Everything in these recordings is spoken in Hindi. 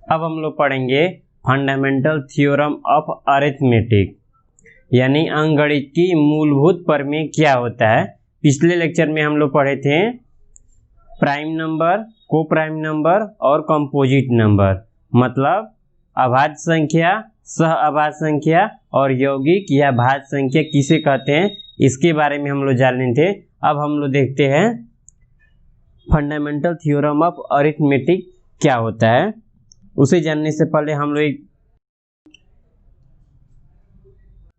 अब हम लोग पढ़ेंगे फंडामेंटल थ्योरम ऑफ अरिथमेटिक, यानी अंकगणित की मूलभूत प्रमेय क्या होता है। पिछले लेक्चर में हम लोग पढ़े थे प्राइम नंबर, को प्राइम नंबर और कंपोजिट नंबर, मतलब अभाज्य संख्या, सह अभाज्य संख्या और यौगिक या भाज्य संख्या किसे कहते हैं, इसके बारे में हम लोग जाने थे। अब हम लोग देखते हैं फंडामेंटल थ्योरम ऑफ अरिथमेटिक क्या होता है। उसे जानने से पहले हम लोग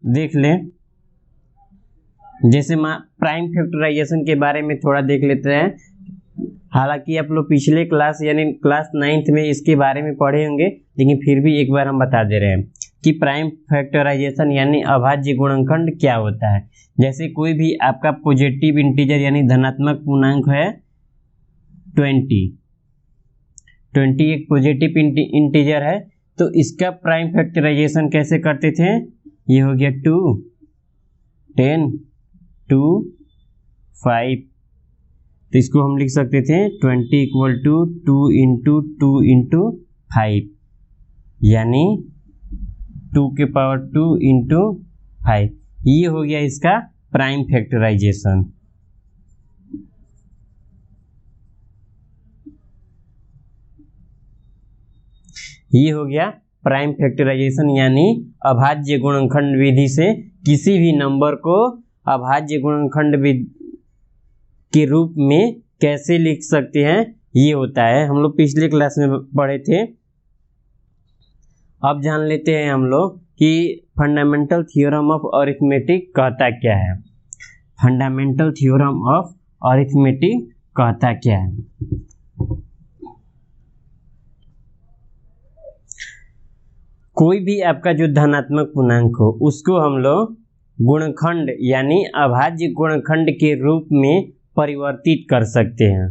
देख लें, जैसे प्राइम फैक्टराइजेशन के बारे में थोड़ा देख लेते हैं। हालांकि आप लोग पिछले क्लास यानी क्लास 9th में इसके बारे में पढ़े होंगे, लेकिन फिर भी एक बार हम बता दे रहे हैं कि प्राइम फैक्टराइजेशन यानी अभाज्य गुणनखंड क्या होता है। जैसे कोई भी आपका पॉजिटिव इंटीजर यानी धनात्मक पूर्णांक है 20 एक पॉजिटिव इंटीजर है, तो इसका प्राइम फैक्टराइजेशन कैसे करते थे। ये हो गया 2, 10, 2, 5, तो इसको हम लिख सकते थे 20 इक्वल टू 2 इंटू 2 इंटू 5, यानी 2 के पावर 2 इंटू 5। ये हो गया इसका प्राइम फैक्टराइजेशन। ये हो गया प्राइम फैक्टराइजेशन, यानी अभाज्य गुणनखंड विधि से किसी भी नंबर को अभाज्य गुणनखंड के रूप में कैसे लिख सकते हैं, ये होता है। हम लोग पिछले क्लास में पढ़े थे। अब जान लेते हैं हम लोग कि फंडामेंटल थ्योरम ऑफ अरिथमेटिक कहता क्या है। फंडामेंटल थ्योरम ऑफ अरिथमेटिक कहता क्या है। कोई भी आपका जो धनात्मक पूर्णांक हो उसको हम लोग गुणनखंड यानी अभाज्य गुणनखंड के रूप में परिवर्तित कर सकते हैं।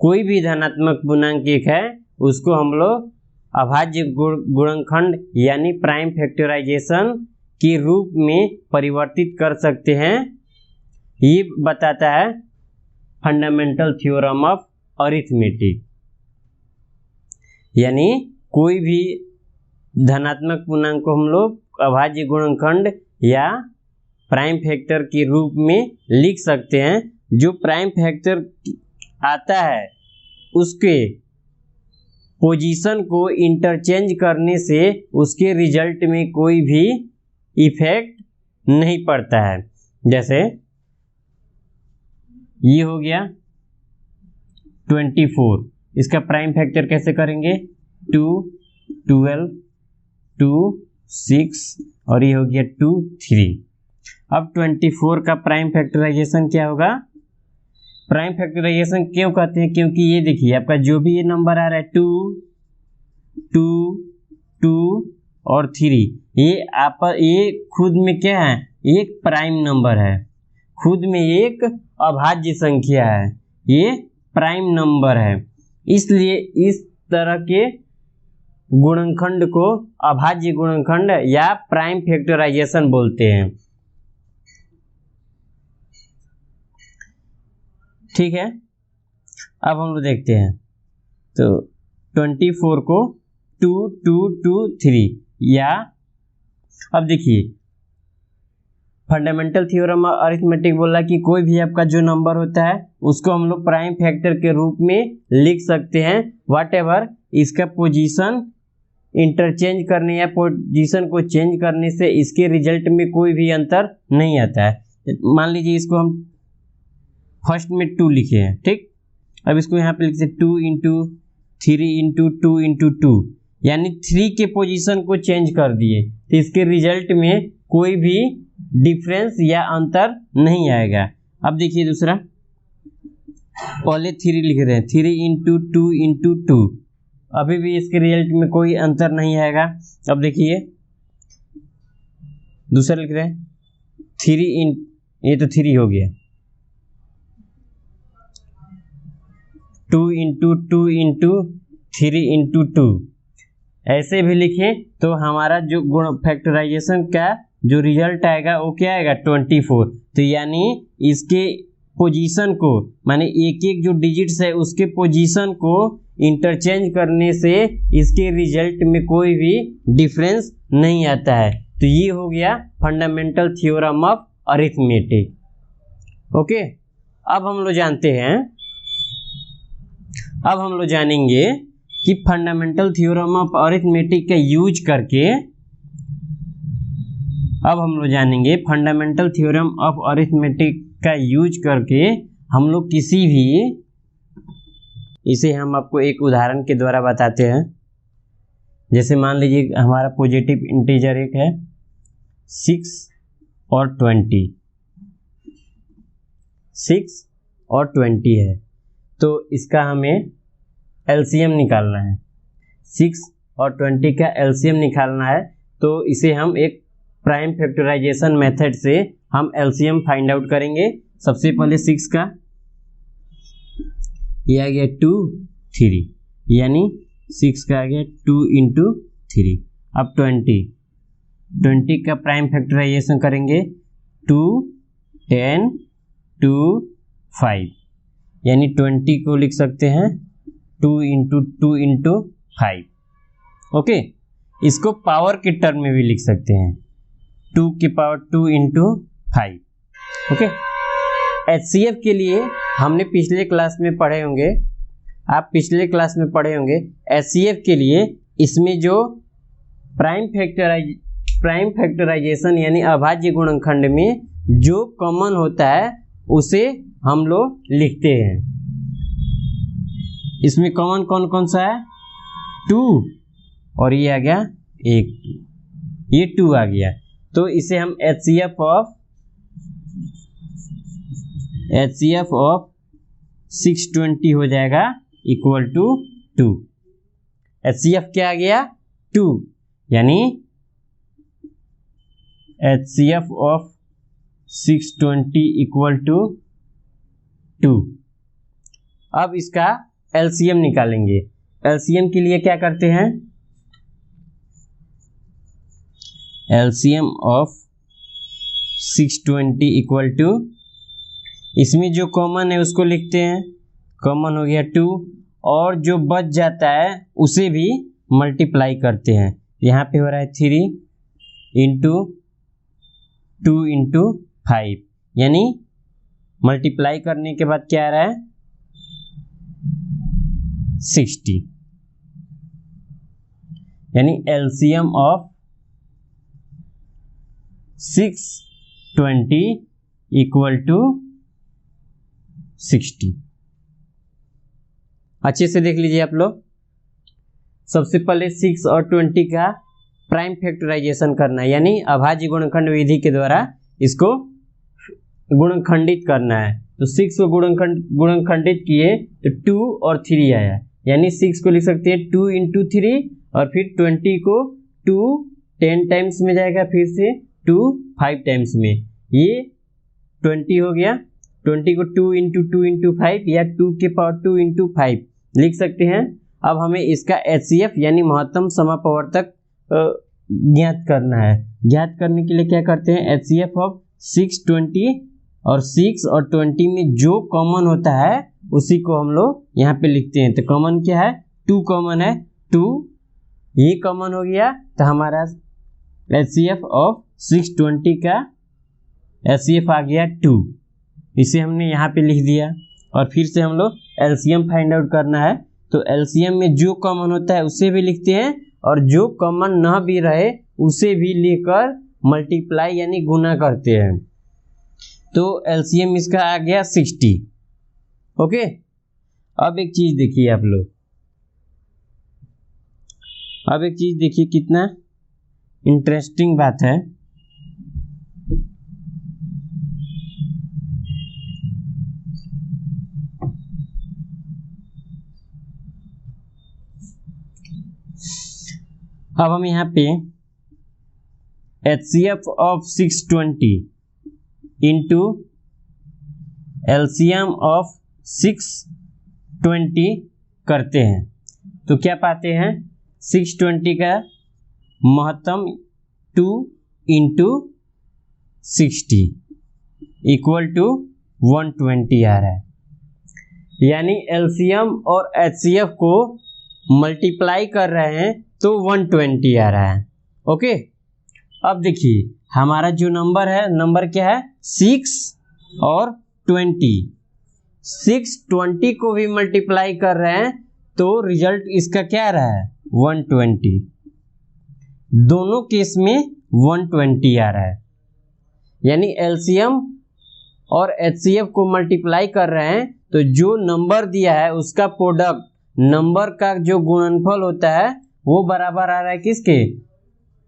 कोई भी धनात्मक पूर्णांक एक है उसको हम लोग अभाज्य गुणनखंड यानी प्राइम फैक्टराइजेशन के रूप में परिवर्तित कर सकते हैं। ये बताता है फंडामेंटल थ्योरम ऑफ अरिथमेटिक, यानी कोई भी धनात्मक पूर्णांक को हम लोग अभाज्य गुणनखंड या प्राइम फैक्टर के रूप में लिख सकते हैं। जो प्राइम फैक्टर आता है उसके पोजीशन को इंटरचेंज करने से उसके रिजल्ट में कोई भी इफेक्ट नहीं पड़ता है। जैसे ये हो गया 24, इसका प्राइम फैक्टर कैसे करेंगे 2, 12, 2, 6 और ये हो गया 2, 3। अब 24 का प्राइम फैक्टराइजेशन क्या होगा। प्राइम फैक्टराइजेशन क्यों कहते हैं, क्योंकि ये देखिए आपका जो भी ये नंबर आ रहा है 2, 2, 2 और 3, ये खुद में क्या है, एक प्राइम नंबर है, खुद में एक अभाज्य संख्या है, ये प्राइम नंबर है। इसलिए इस तरह के गुणनखंड को अभाज्य गुणनखंड या प्राइम फैक्टराइजेशन बोलते हैं। ठीक है, अब हम लोग देखते हैं तो 24 को 2, 2, 2, 3 या अब देखिए फंडामेंटल थ्योरम ऑफ अरिथमेटिक बोला कि कोई भी आपका जो नंबर होता है उसको हम लोग प्राइम फैक्टर के रूप में लिख सकते हैं। व्हाटएवर इसका पोजीशन इंटरचेंज करने या पोजीशन को चेंज करने से इसके रिजल्ट में कोई भी अंतर नहीं आता है। मान लीजिए इसको हम फर्स्ट में 2 लिखे हैं, ठीक। अब इसको यहाँ पे लिखते 2 इंटू 3 इंटू 2 इंटू 2, यानी 3 के पोजीशन को चेंज कर दिए तो इसके रिजल्ट में कोई भी डिफरेंस या अंतर नहीं आएगा। अब देखिए दूसरा, पहले 3 लिख रहे हैं 3 इंटू 2 इंटू 2, अभी भी इसके रिजल्ट में कोई अंतर नहीं आएगा। अब देखिए दूसरा लिख रहे हैं 3 ये तो 3 हो गया 2 इंटू 2 इंटू 3 इंटू 2, ऐसे भी लिखें तो हमारा जो गुण फैक्टराइजेशन का जो रिजल्ट आएगा वो क्या आएगा 24। तो यानी इसके पोजीशन को, माने एक एक जो डिजिट्स है उसके पोजीशन को इंटरचेंज करने से इसके रिजल्ट में कोई भी डिफरेंस नहीं आता है। तो ये हो गया fundamental theorem of arithmetic. Okay, अब हम लोग जानेंगे कि फंडामेंटल थ्योरम ऑफ अरिथमेटिक का यूज करके, फंडामेंटल थ्योरम ऑफ अरिथमेटिक का यूज करके हम लोग किसी भी, इसे हम आपको एक उदाहरण के द्वारा बताते हैं। जैसे मान लीजिए हमारा पॉजिटिव इंटीजर एक है 6 और 20, 6 और 20 है, तो इसका हमें एलसीएम निकालना है। 6 और 20 का एलसीएम निकालना है, तो इसे हम एक प्राइम फैक्टराइजेशन मेथड से हम एलसीएम फाइंड आउट करेंगे। सबसे पहले 6 का ये आ गया 2 3, यानी 6 का आ गया 2 × 3। अब 20 का प्राइम फैक्टराइजेशन करेंगे 2 10 2 5, यानी 20 को लिख सकते हैं 2 × 2 × 5। ओके, इसको पावर के टर्म में भी लिख सकते हैं 2 की पावर 2 × 5। ओके, एचसीएफ के लिए हमने पिछले क्लास में पढ़े होंगे, एचसीएफ के लिए इसमें जो प्राइम फैक्टराइजेशन यानी अभाज्य गुणनखंड में जो कॉमन होता है उसे हम लोग लिखते हैं। इसमें कॉमन कौन कौन सा है? 2, और ये आ गया 1, ये 2 आ गया, तो इसे हम एचसीएफ ऑफ 620 हो जाएगा इक्वल टू 2। एचसीएफ क्या आ गया? 2, यानी एचसीएफ ऑफ 620 इक्वल टू 2। अब इसका एलसीएम निकालेंगे। एलसीएम के लिए क्या करते हैं? एलसीएम ऑफ 620 इक्वल टू, इसमें जो कॉमन है उसको लिखते हैं, कॉमन हो गया 2, और जो बच जाता है उसे भी मल्टीप्लाई करते हैं। यहाँ पे हो रहा है 3 × 2 × 5, यानी मल्टीप्लाई करने के बाद क्या आ रहा है? 60, यानी एलसीएम ऑफ 620 इक्वल टू 60। अच्छे से देख लीजिए आप लोग। सबसे पहले 6 और 20 का प्राइम फैक्टराइजेशन करना है, यानी अभाज्य गुणनखंड विधि के द्वारा इसको गुणनखंडित करना है। तो 6 को गुणनखंडित किए तो 2 और 3 आया, यानी 6 को लिख सकते हैं 2 × 3, और फिर 20 को 2 10 टाइम्स में जाएगा, फिर से 2 5 टाइम्स में, ये 20 हो गया। 20 को 2 × 2 × 5 या 2 के पावर 2 × 5 लिख सकते हैं। अब हमें इसका एचसीएफ यानी महत्तम समापवर्तक ज्ञात करना है। ज्ञात करने के लिए क्या करते हैं? एचसीएफ ऑफ 620, और 6 और 20 में जो कॉमन होता है उसी को हम लोग यहाँ पे लिखते हैं। तो कॉमन क्या है? 2 कॉमन है, 2 ये कॉमन हो गया, तो हमारा एचसीएफ ऑफ 620 का एचसीएफ आ गया 2। इसे हमने यहाँ पे लिख दिया, और फिर से हम लोग एलसीएम फाइंड आउट करना है। तो एलसीएम में जो कॉमन होता है उसे भी लिखते हैं, और जो कॉमन ना भी रहे उसे भी लेकर मल्टीप्लाई यानी गुना करते हैं। तो एलसीएम इसका आ गया 60। ओके, अब एक चीज देखिए आप लोग, कितना इंटरेस्टिंग बात है। अब हम यहाँ पे HCF of 620 into LCM of 620 करते हैं तो क्या पाते हैं? 620 का महत्तम 2 × 60 इक्वल टू 120 आ रहा है, यानी एलसीएम और एचसीएफ को मल्टीप्लाई कर रहे हैं तो 120 आ रहा है। ओके, अब देखिए हमारा जो नंबर है, नंबर क्या है 6 और 20। 6 20 को भी मल्टीप्लाई कर रहे हैं तो रिजल्ट इसका क्या आ रहा है 120। दोनों केस में 120 आ रहा है, यानी एलसीएम और एचसीएफ को मल्टीप्लाई कर रहे हैं तो जो नंबर दिया है उसका प्रोडक्ट, नंबर का जो गुणनफल होता है वो बराबर आ रहा है किसके,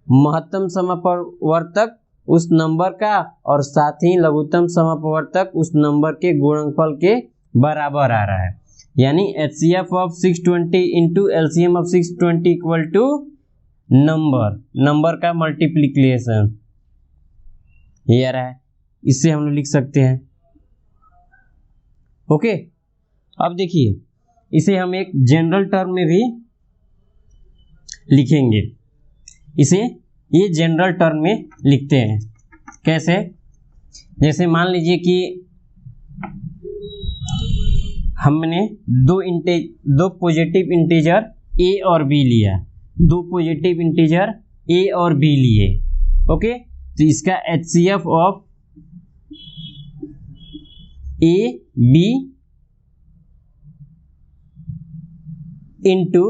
महत्तम समापवर्तक उस नंबर का, और साथ ही लघुत्तम समापवर्तक उस नंबर के गुणनफल के बराबर आ रहा है। यानी HCF of 620 into LCM of 620 equal to number का मल्टीप्लिकेशन ये आ रहा है, इससे हम लोग लिख सकते हैं। ओके, अब देखिए इसे हम एक जनरल टर्म में भी लिखेंगे। इसे ये जनरल टर्म में लिखते हैं। कैसे? जैसे मान लीजिए कि हमने दो पॉजिटिव इंटीजर a और b लिया, दो पॉजिटिव इंटीजर a और b लिए। ओके, तो इसका HCF of a b into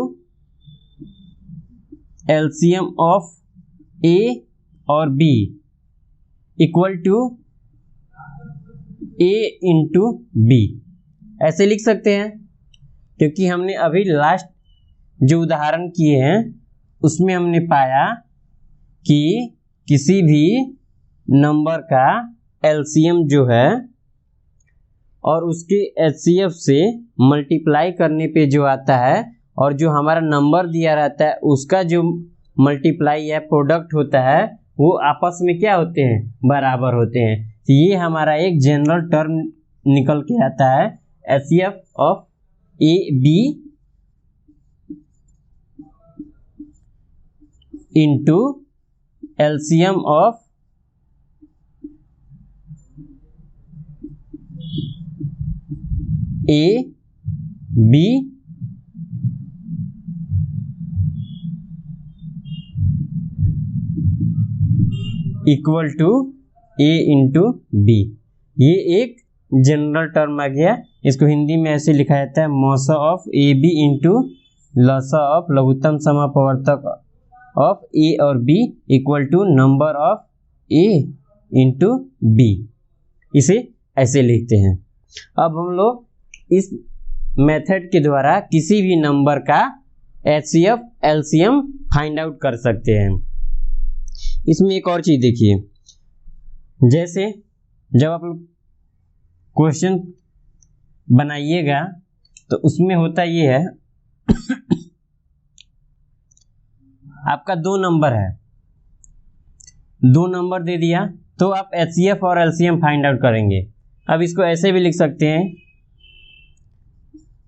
LCM of a और b equal to a into b, ऐसे लिख सकते हैं। क्योंकि हमने अभी लास्ट जो उदाहरण किए हैं उसमें हमने पाया कि किसी भी नंबर का LCM जो है और उसके HCF से मल्टीप्लाई करने पे जो आता है और जो हमारा नंबर दिया रहता है उसका जो मल्टीप्लाई या प्रोडक्ट होता है वो आपस में क्या होते हैं, बराबर होते हैं। तो ये हमारा एक जनरल टर्म निकल के आता है, HCF of a b into LCM of a b equal to a into b। ये एक जनरल टर्म आ गया। इसको हिंदी में ऐसे लिखा जाता है मौसा ऑफ ए बी इंटू लसा ऑफ लघुत्तम समापवर्तक ऑफ ए और बी equal to number of A into B. इसे ऐसे लिखते हैं। अब हम लोग इस मेथड के द्वारा किसी भी नंबर का HCF LCM फाइंड आउट कर सकते हैं। इसमें एक और चीज देखिए, जैसे जब आप लोग क्वेश्चन बनाइएगा तो उसमें होता ये है आपका दो नंबर है, दो नंबर दे दिया तो आप HCF और LCM फाइंड आउट करेंगे। अब इसको ऐसे भी लिख सकते हैं,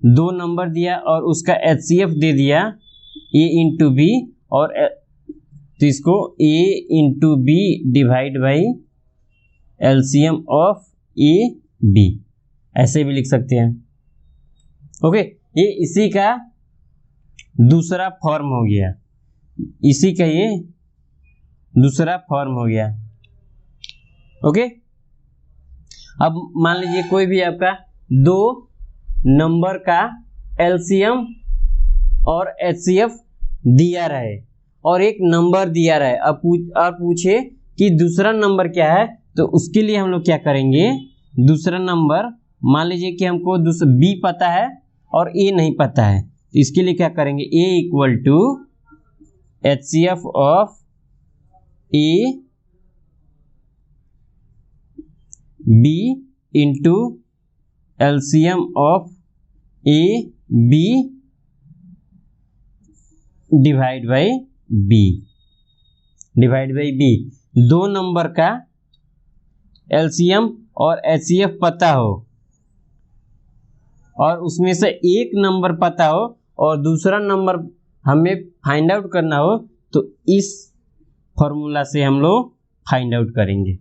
दो नंबर दिया और उसका HCF दे दिया a इंटू बी, और तो इसको a into B divide by LCM of a b, ऐसे भी लिख सकते हैं। ओके, ये इसी का दूसरा फॉर्म हो गया, इसी का ये दूसरा फॉर्म हो गया। ओके, अब मान लीजिए कोई भी आपका दो नंबर का LCM और HCF दिया रहे और एक नंबर दिया रहे, अब पूछे कि दूसरा नंबर क्या है, तो उसके लिए हम लोग क्या करेंगे, दूसरा नंबर मान लीजिए कि हमको B पता है और A नहीं पता है, तो इसके लिए क्या करेंगे, A equal to HCF of A B into LCM of A B divide by B। दो नंबर का LCM और HCF पता हो और उसमें से एक नंबर पता हो और दूसरा नंबर हमें फाइंड आउट करना हो, तो इस फॉर्मूला से हम लोग फाइंड आउट करेंगे।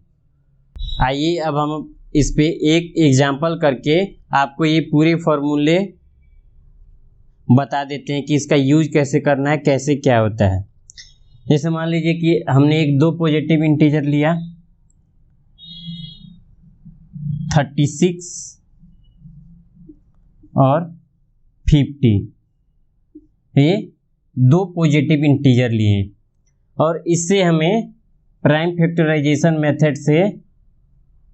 आइए अब हम इस पे एक एग्जाम्पल करके आपको ये पूरे फॉर्मूले बता देते हैं कि इसका यूज कैसे करना है, कैसे क्या होता है। जैसे मान लीजिए कि हमने एक दो पॉजिटिव इंटीजर लिया 36 और 50, ये दो पॉजिटिव इंटीजर लिए और इससे हमें प्राइम फैक्टराइजेशन मेथड से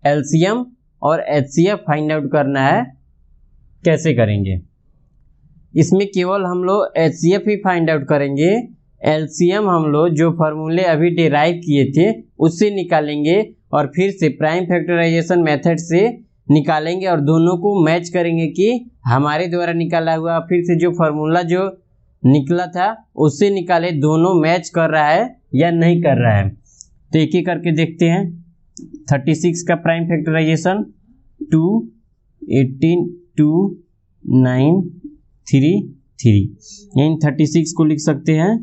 एलसीएम और एचसीएफ फाइंड आउट करना है। कैसे करेंगे? इसमें केवल हम लोग एचसीएफ ही फाइंड आउट करेंगे। एलसीएम हम लोग जो फार्मूले अभी डिराइव किए थे उससे निकालेंगे और फिर से प्राइम फैक्टराइजेशन मेथड से निकालेंगे और दोनों को मैच करेंगे कि हमारे द्वारा निकाला हुआ फिर से जो फार्मूला जो निकला था उससे निकाले दोनों मैच कर रहा है या नहीं कर रहा है। तो एक एक करके देखते हैं। 36 का प्राइम फैक्टराइजेशन 2, 18, 2, 9, 3, 3। यानी 36 को लिख सकते हैं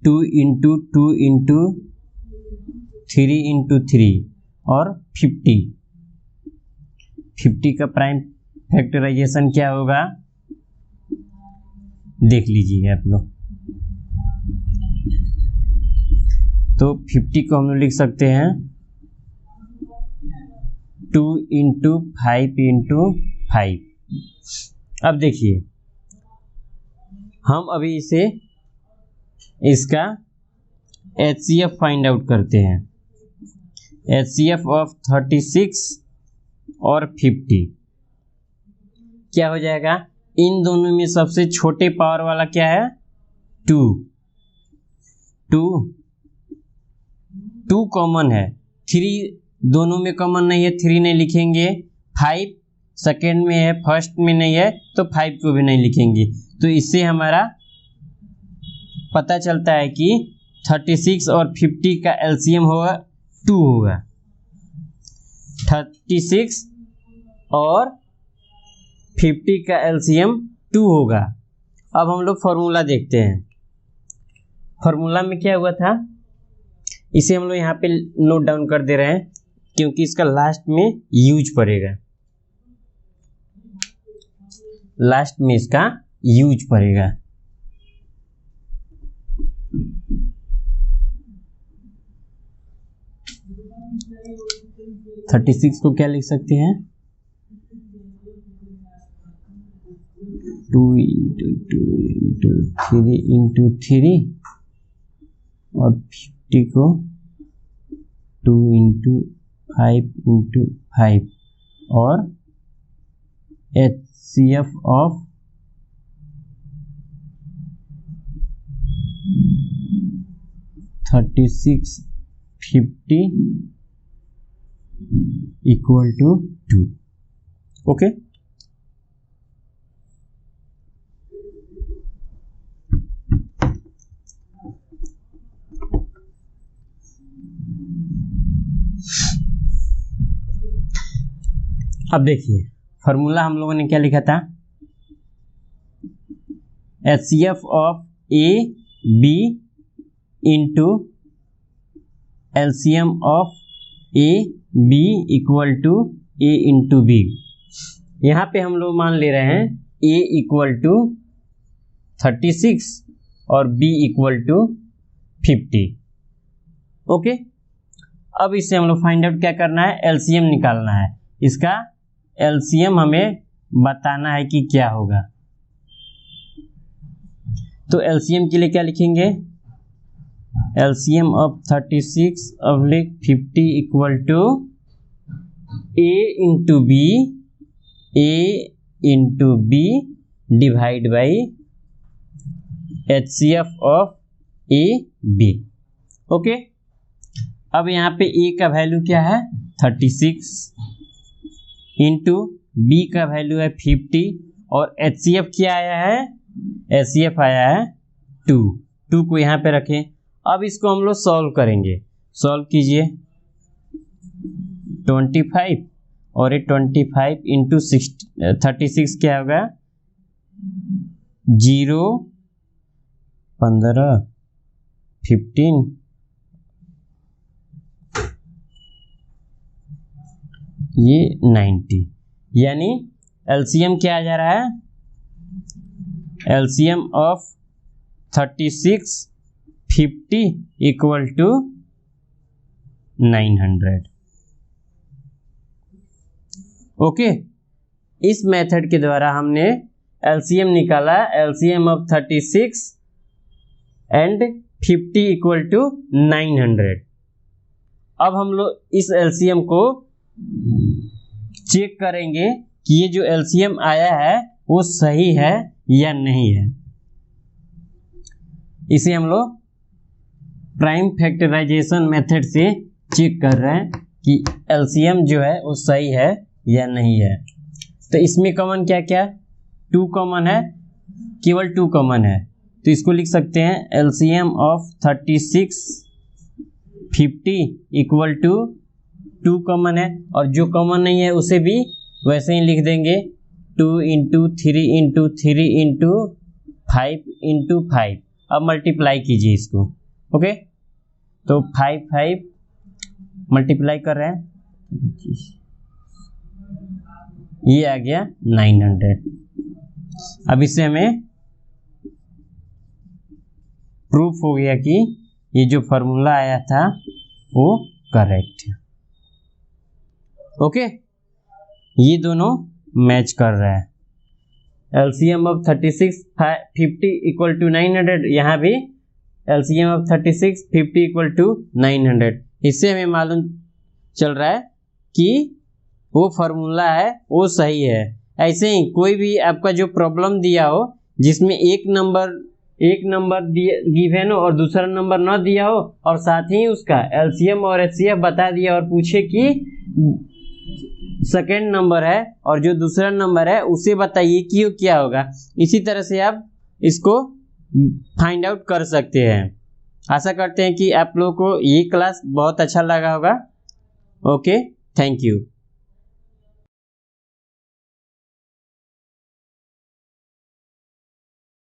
2 इंटू 2 इंटू 3 इंटू 3 और 50 का प्राइम फैक्टराइजेशन क्या होगा देख लीजिए आप लोग। तो 50 को हम लोग लिख सकते हैं 2 इंटू 5 इंटू 5। अब देखिए हम अभी इसका HCF फाइंड आउट करते हैं। HCF ऑफ 36 और 50 क्या हो जाएगा? इन दोनों में सबसे छोटे पावर वाला क्या है? 2 कॉमन है, 3 दोनों में कॉमन नहीं है, 3 नहीं लिखेंगे। 5 सेकेंड में है, फर्स्ट में नहीं है, तो 5 को भी नहीं लिखेंगे। तो इससे हमारा पता चलता है कि 36 और 50 का एलसीएम होगा 2 होगा। 36 और 50 का एलसीएम 2 होगा। अब हम लोग फॉर्मूला देखते हैं। फॉर्मूला में क्या हुआ था इसे हम लोग यहाँ पे नोट डाउन कर दे रहे हैं क्योंकि इसका लास्ट में यूज पड़ेगा, लास्ट में इसका यूज पड़ेगा। तो 36 को क्या लिख सकते हैं 2 इंटू 2 इंटू 3 इंटू 3 और 50 को 2 इंटू 5 इंटू 5 और HCF of 36 50 equal to 2। Okay, अब देखिए फॉर्मूला हम लोगों ने क्या लिखा था HCF of A B into LCM of A B equal to A into B। यहाँ पे हम लोग मान ले रहे हैं A इक्वल टू 36 और B इक्वल टू 50। ओके, अब इससे हम लोग फाइंड आउट क्या करना है LCM निकालना है। इसका LCM हमें बताना है कि क्या होगा। तो LCM के लिए क्या लिखेंगे LCM of 36 oblique 50 equal to A into B divide by HCF of A B। Okay, अब यहाँ पे A का वैल्यू क्या है 36 इंटू B का वैल्यू है 50 और HCF क्या आया है HCF आया है 2 को यहाँ पे रखें। अब इसको हम लोग सॉल्व करेंगे। सॉल्व कीजिए 25 और ये 25 इंटू 36 क्या होगा 0 15 15 ये 90, यानी एलसीएम क्या आ जा रहा है, LCM of 36 50 equal to 900। Okay, इस मेथड के द्वारा हमने एलसीएम निकाला, LCM of 36 and 50 equal to 900। अब हम लोग इस एलसीएम को चेक करेंगे कि ये जो एलसीएम आया है वो सही है या नहीं है। इसे हम लोग प्राइम फैक्टराइजेशन मेथड से चेक कर रहे हैं कि एलसीएम जो है वो सही है या नहीं है। तो इसमें कॉमन क्या क्या, 2 कॉमन है, केवल 2 कॉमन है, तो इसको लिख सकते हैं LCM of 36 50 equal to 2 common है, और जो कॉमन नहीं है उसे भी वैसे ही लिख देंगे 2 इंटू 3 इंटू 3 इंटू 5 इंटू 5। अब मल्टीप्लाई कीजिए इसको। ओके, तो 5 मल्टीप्लाई कर रहे हैं, ये आ गया 900। अब इससे हमें प्रूफ हो गया कि ये जो फॉर्मूला आया था वो करेक्ट है। ओके, ये दोनों मैच कर रहा है। एलसीएम ऑफ 36 50 इक्वल टू 900, यहाँ भी एलसीएम ऑफ 36 50 इक्वल टू 900। इससे हमें मालूम चल रहा है कि वो फॉर्मूला है वो सही है। ऐसे ही कोई भी आपका जो प्रॉब्लम दिया हो जिसमें एक नंबर गिवन हो और दूसरा नंबर न दिया हो, और साथ ही उसका एलसीएम और एचसीएफ बता दिया और पूछे कि सेकेंड नंबर है और जो दूसरा नंबर है उसे बताइए कि क्या होगा, इसी तरह से आप इसको फाइंड आउट कर सकते हैं। आशा करते हैं कि आप लोगों को ये क्लास बहुत अच्छा लगा होगा। Okay, thank you.